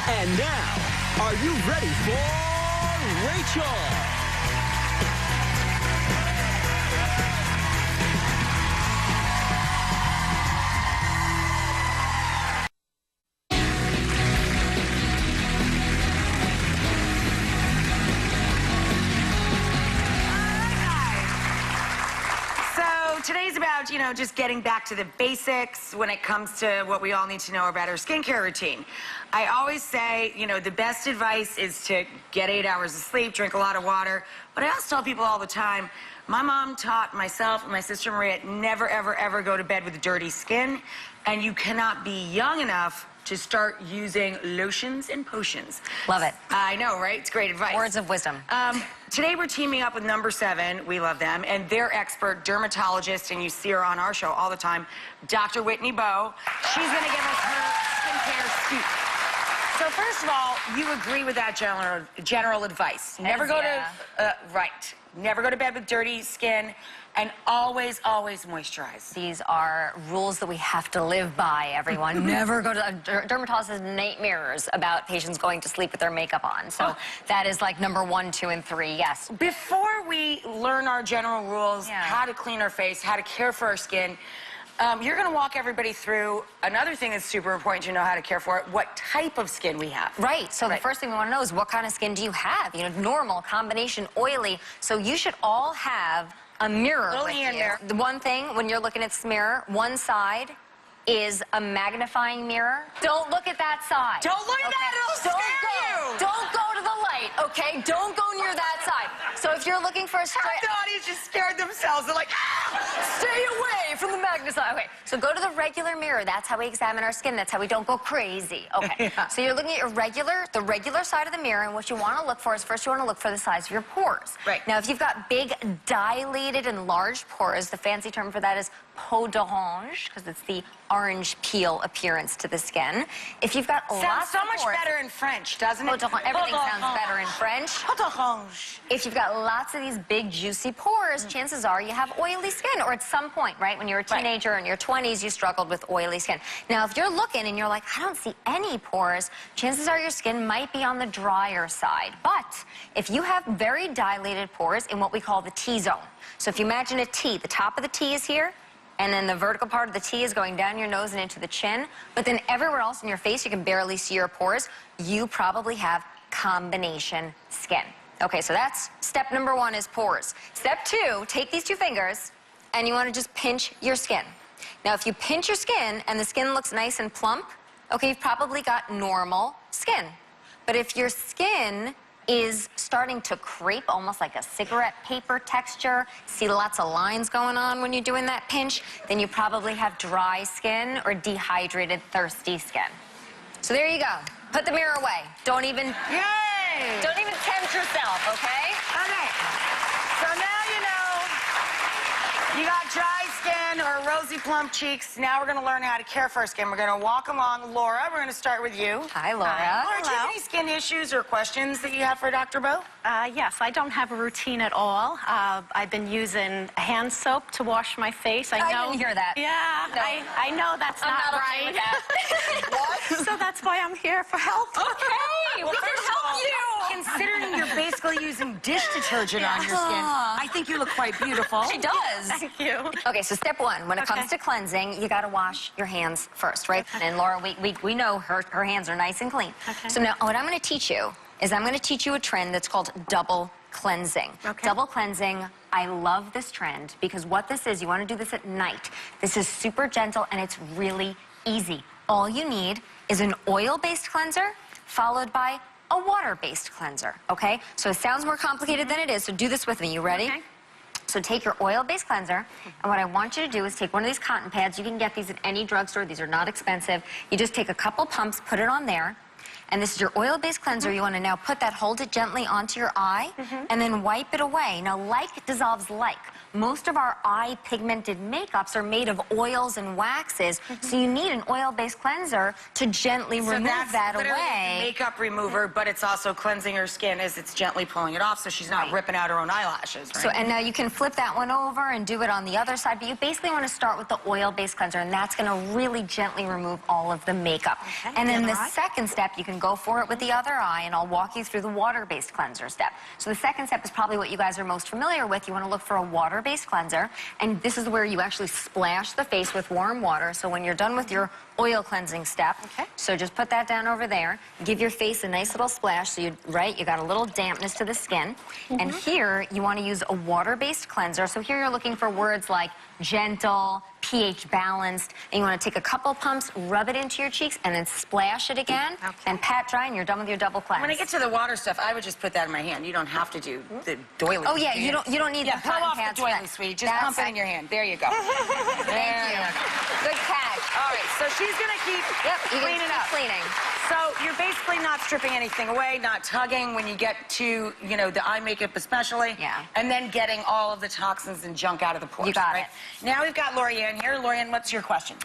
And now, are you ready for Rachael? Today's about, just getting back to the basics when it comes to what we all need to know about our skincare routine. I always say, the best advice is to get 8 hours of sleep, drink a lot of water. But I also tell people all the time, my mom taught myself and my sister Maria, never, ever, ever go to bed with dirty skin. And you cannot be young enough to start using lotions and potions. Love it. I know, right? It's great advice. Words of wisdom. Today we're teaming up with Number 7, we love them, and their expert dermatologist, and you see her on our show all the time, Dr. Whitney Bowe. She's gonna give us her skincare scoop. So first of all, you agree with that general advice. Never go Never go to bed with dirty skin, and always, always moisturize. These are rules that we have to live by, everyone. Never go to dermatologists have nightmares about patients going to sleep with their makeup on. So that is like number 1, 2, and 3, yes. Before we learn our general rules, how to clean our face, how to care for our skin, you're going to walk everybody through another thing that's super important to know how to care for it, what type of skin we have. Right. So the first thing we want to know is what kind of skin do you have? Normal, combination, oily. So you should all have a mirror with you. The one thing when you're looking at this mirror, one side is a magnifying mirror. Don't look at that side. Don't look at that, it'll scare you. Don't go to the light, okay? Don't go near that side. So if you're looking for a straight... The audience just scared themselves. They're like, ah! Stay away from the magnifying. Okay, so go to the regular mirror. That's how we examine our skin. That's how we don't go crazy. Okay, so you're looking at the regular side of the mirror, and what you want to look for is first you want to look for the size of your pores. Right. Now, if you've got big, dilated, and large pores, the fancy term for that is peau d'orange, because it's the orange peel appearance to the skin. If you've got lots of pores... Sounds so much better in French, doesn't it? Everything sounds better in French. If you've got lots of these big, juicy pores, chances are you have oily skin. Or at some point, right, when you're a teenager in your 20s, you struggled with oily skin. Now, if you're looking and you're like, I don't see any pores, chances are your skin might be on the drier side. But if you have very dilated pores in what we call the T-zone, so if you imagine a T, the top of the T is here, and then the vertical part of the T is going down your nose and into the chin, but then everywhere else in your face, you can barely see your pores, you probably have combination skin. Okay, so that's step number 1 is pores. Step 2, take these 2 fingers, and you want to just pinch your skin. Now, if you pinch your skin and the skin looks nice and plump, okay, you've probably got normal skin. But if your skin is starting to crepe, almost like a cigarette paper texture, see lots of lines going on when you're doing that pinch, then you probably have dry skin or dehydrated, thirsty skin. So there you go. Put the mirror away. Don't even tempt yourself, okay? Okay. So now you got dry skin or rosy plump cheeks. Now we're going to learn how to care for our skin. We're going to walk along. Laura, we're going to start with you. Hi, Laura. Laura, do you have any skin issues or questions that you have for Dr. Bowe? Yes, I don't have a routine at all. I've been using hand soap to wash my face. I didn't hear that. Yeah, no. I know that's not okay right. with that. What? So that's why I'm here for help. Okay, we can help you. Considering you're basically using dish detergent on your skin, I think you look quite beautiful. She does. Thank you. Okay, so step 1, when it comes to cleansing, you got to wash your hands first, right? And Laura, we know her hands are nice and clean. Okay. So now what I'm going to teach you is I'm going to teach you a trend that's called double cleansing. Okay. Double cleansing, I love this trend because what this is, you want to do this at night. This is super gentle and it's really easy. All you need is an oil-based cleanser followed by a water-based cleanser, okay? So it sounds more complicated than it is, so do this with me. You ready? Okay. So take your oil-based cleanser, and what I want you to do is take one of these cotton pads. You can get these at any drugstore. These are not expensive. You just take a couple pumps, put it on there, and this is your oil-based cleanser. You want to now put that, hold it gently onto your eye, and then wipe it away. Now, like dissolves like. Most of our eye pigmented makeups are made of oils and waxes, so you need an oil-based cleanser to gently remove that away. A makeup remover, but it's also cleansing her skin as it's gently pulling it off, so she's not ripping out her own eyelashes. Right? So, and now you can flip that one over and do it on the other side, but you basically want to start with the oil-based cleanser, and that's going to really gently remove all of the makeup. Okay, and then the second step, you can can go for it with the other eye, and I'll walk you through the water-based cleanser step. So the second step is probably what you guys are most familiar with. You want to look for a water-based cleanser, and this is where you actually splash the face with warm water. So when you're done with your oil cleansing step, so just put that down over there. Give your face a nice little splash, so you got a little dampness to the skin. And here, you want to use a water-based cleanser. So here you're looking for words like gentle, pH balanced, and you want to take a couple pumps, rub it into your cheeks, and then splash it again, and pat dry, and you're done with your double cleanse. When I get to the water stuff, I would just put that in my hand. You don't have to do the doily. Oh yeah, you don't need the pull off pads the doily, sweetie. Just pump it in your hand. There you go. Thank you. Good catch. All right, so she's gonna keep cleaning up. So you're basically not stripping anything away, not tugging when you get to, you know, the eye makeup especially. Yeah. And then getting all of the toxins and junk out of the pores. You got it. Now we've got Lorianne here. Lorianne, what's your question?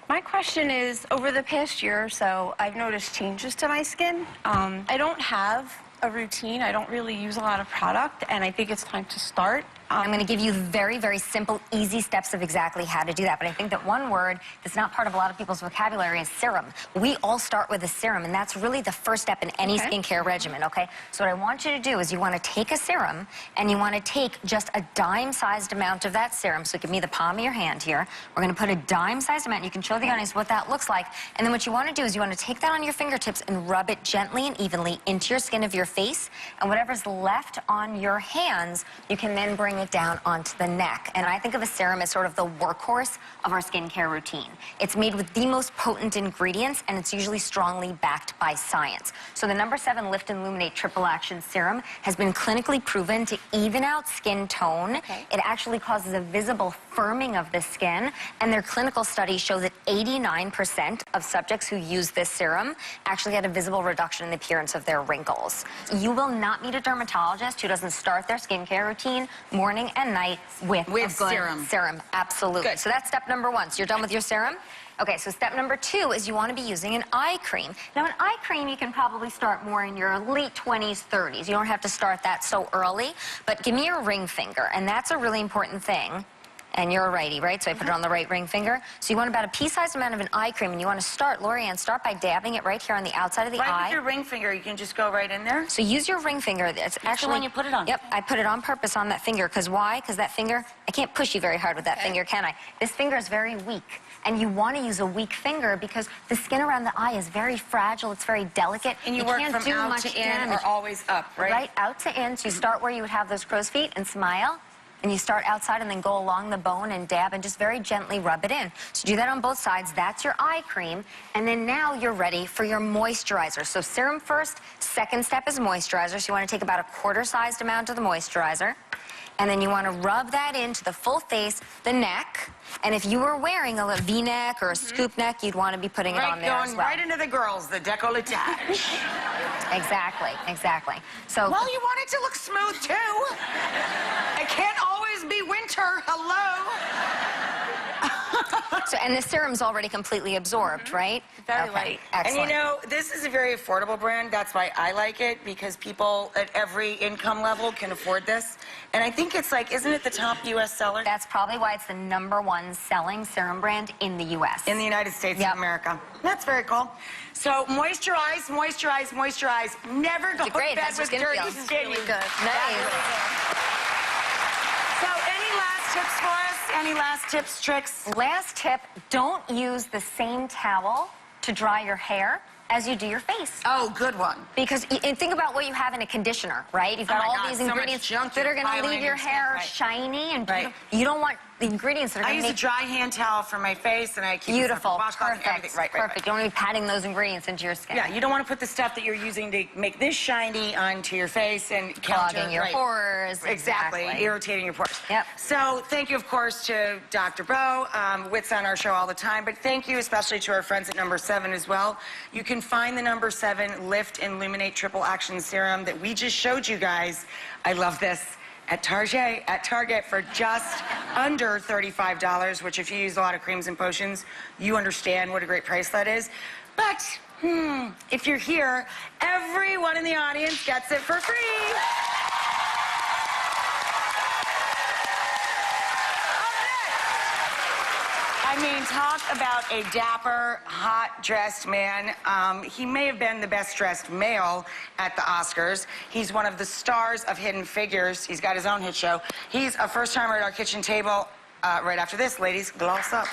My question is, over the past year or so, I've noticed changes to my skin. I don't have a routine. I don't really use a lot of product, and I think it's time to start. I'm going to give you very, very simple, easy steps of exactly how to do that. But I think that one word that's not part of a lot of people's vocabulary is serum. We all start with a serum, and that's really the first step in any skincare regimen, okay? So what I want you to do is you want to take a serum, and you want to take just a dime-sized amount of that serum. So give me the palm of your hand here. We're going to put a dime-sized amount. You can show the audience what that looks like. And then what you want to do is you want to take that on your fingertips and rub it gently and evenly into your skin of your face. And whatever's left on your hands, you can then bring it down onto the neck. And I think of a serum as sort of the workhorse of our skincare routine. It's made with the most potent ingredients, and it's usually strongly backed by science. So the number 7 Lift and Illuminate Triple Action Serum has been clinically proven to even out skin tone. It actually causes a visible firming of the skin, and their clinical studies show that 89% of subjects who use this serum actually had a visible reduction in the appearance of their wrinkles. You will not meet a dermatologist who doesn't start their skincare routine morning and night with a good serum. Absolutely. Good. So that's step number 1. So you're done with your serum? Okay, so step number 2 is you want to be using an eye cream. Now, an eye cream, you can probably start more in your late 20s, 30s. You don't have to start that so early, but give me your ring finger, and that's a really important thing. And you're a righty, right? So I put it on the right ring finger. So you want about a pea-sized amount of an eye cream, and you want to start, Lorianne, start by dabbing it right here on the outside of the eye. Right with your ring finger, you can just go right in there? So use your ring finger. It's actually the one you put it on. Yep, I put it on purpose on that finger. Because why? Because that finger, I can't push you very hard with that finger, can I? This finger is very weak. And you want to use a weak finger because the skin around the eye is very fragile. It's very delicate. And you work can't from do out much to in damage. or always up, right? Right, out to in. So you start where you would have those crow's feet and smile. And you start outside and then go along the bone and dab and just very gently rub it in. So do that on both sides. That's your eye cream. And then now you're ready for your moisturizer. So serum first. Second step is moisturizer. So you want to take about a quarter-sized amount of the moisturizer. And then you want to rub that into the full face, the neck. And if you were wearing a little V-neck or a scoop neck, you'd want to be putting it on there as well. Right into the girls, the décolletage. Exactly, exactly. So well, you want it to look smooth too. It can't always be winter. Hello. So, and the serum's already completely absorbed, right? Very light. Excellent. And you know, this is a very affordable brand. That's why I like it, because people at every income level can afford this. And I think it's like, isn't it the top U.S. seller? That's probably why it's the #1 selling serum brand in the U.S. In the United States of America. That's very cool. So moisturize, moisturize, moisturize. Never go to bed with dirty skin. Really good. Nice. So any last tips for us? Any last tips, tricks? Last tip, don't use the same towel to dry your hair as you do your face. Oh, good one. Because think about what you have in a conditioner, right? You've got all these ingredients that are going to leave your hair shiny and you don't want the ingredients that are going to make... I use a dry hand towel for my face, and I keep beautiful, perfect, perfect. You don't want to be patting those ingredients into your skin. Yeah, you don't want to put the stuff that you're using to make this shiny onto your face and clogging your pores. Exactly, irritating your pores. Yep. So thank you, of course, to Dr. Bowe. Whit's on our show all the time, but thank you especially to our friends at number 7 as well. You can find the number 7 Lift and Illuminate Triple Action Serum that we just showed you guys. I love this. At Target for just under $35, which if you use a lot of creams and potions, you understand what a great price that is. But, if you're here, everyone in the audience gets it for free. I I mean, talk about a dapper, hot-dressed man. He may have been the best-dressed male at the Oscars. He's one of the stars of Hidden Figures. He's got his own hit show. He's a first-timer at our kitchen table. Right after this, ladies, gloss up.